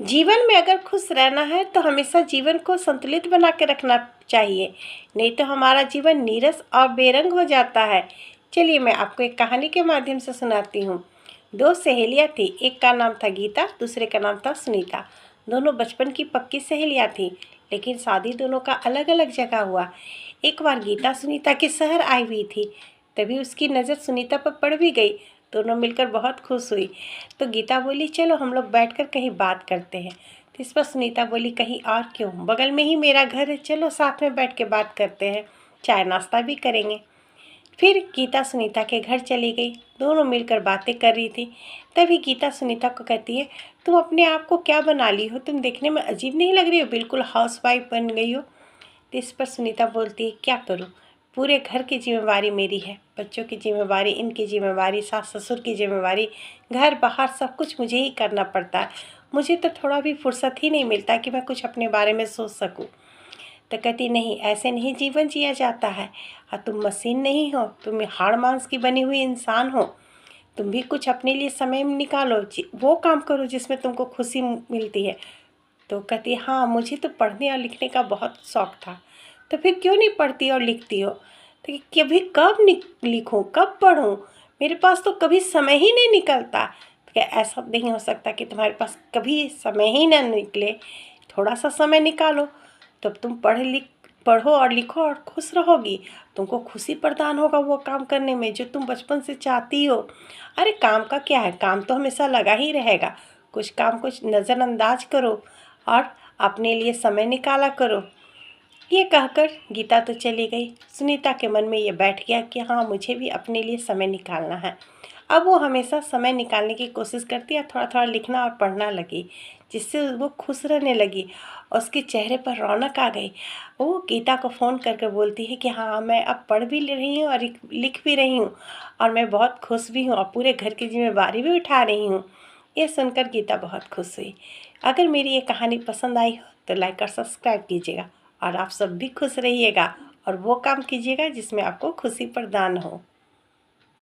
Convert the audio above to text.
जीवन में अगर खुश रहना है तो हमेशा जीवन को संतुलित बना के रखना चाहिए, नहीं तो हमारा जीवन नीरस और बेरंग हो जाता है। चलिए मैं आपको एक कहानी के माध्यम से सुनाती हूँ। दो सहेलियाँ थी, एक का नाम था गीता, दूसरे का नाम था सुनीता। दोनों बचपन की पक्की सहेलियाँ थीं, लेकिन शादी दोनों का अलग अलग जगह हुआ। एक बार गीता सुनीता के शहर आई हुई थी, तभी उसकी नज़र सुनीता पर पड़ भी गई। दोनों मिलकर बहुत खुश हुई। तो गीता बोली, चलो हम लोग बैठकर कहीं बात करते हैं। तो इस पर सुनीता बोली, कहीं और क्यों, बगल में ही मेरा घर है, चलो साथ में बैठ के बात करते हैं, चाय नाश्ता भी करेंगे। फिर गीता सुनीता के घर चली गई। दोनों मिलकर बातें कर रही थी। तभी गीता सुनीता को कहती है, तुम अपने आप को क्या बना ली हो, तुम देखने में अजीब नहीं लग रही हो, बिल्कुल हाउसवाइफ बन गई हो। तो इस पर सुनीता बोलती है, क्या करूँ, पूरे घर की जिम्मेवारी मेरी है, बच्चों की जिम्मेवारी, इनकी जिम्मेवारी, सास ससुर की जिम्मेवारी, घर बाहर सब कुछ मुझे ही करना पड़ता है। मुझे तो थोड़ा भी फुर्सत ही नहीं मिलता कि मैं कुछ अपने बारे में सोच सकूं। तो कहती, नहीं, ऐसे नहीं जीवन जिया जाता है। तुम मशीन नहीं हो, तुम हाड़ मांस की बनी हुई इंसान हो। तुम भी कुछ अपने लिए समय निकालो, वो काम करो जिसमें तुमको खुशी मिलती है। तो कहती, हाँ, मुझे तो पढ़ने और लिखने का बहुत शौक़ था। तो फिर क्यों नहीं पढ़ती और लिखती हो? तो कभी कब लिखूं, कब पढूं, मेरे पास तो कभी समय ही नहीं निकलता। तो क्या ऐसा नहीं हो सकता कि तुम्हारे पास कभी समय ही ना निकले? थोड़ा सा समय निकालो, तब तुम पढ़ो और लिखो और खुश रहोगी। तुमको खुशी प्रदान होगा वो काम करने में जो तुम बचपन से चाहती हो। अरे काम का क्या है, काम तो हमेशा लगा ही रहेगा। कुछ काम कुछ नज़रअंदाज करो और अपने लिए समय निकाला करो। ये कहकर गीता तो चली गई। सुनीता के मन में ये बैठ गया कि हाँ, मुझे भी अपने लिए समय निकालना है। अब वो हमेशा समय निकालने की कोशिश करती है, थोड़ा थोड़ा लिखना और पढ़ना लगी, जिससे वो खुश रहने लगी और उसके चेहरे पर रौनक आ गई। वो गीता को फ़ोन करके बोलती है कि हाँ, मैं अब पढ़ भी ले रही हूँ और लिख भी रही हूँ और मैं बहुत खुश भी हूँ और पूरे घर की जिम्मेवारी भी उठा रही हूँ। ये सुनकर गीता बहुत खुश हुई। अगर मेरी ये कहानी पसंद आई हो तो लाइक और सब्सक्राइब कीजिएगा और आप सब भी खुश रहिएगा और वो काम कीजिएगा जिसमें आपको खुशी प्रदान हो।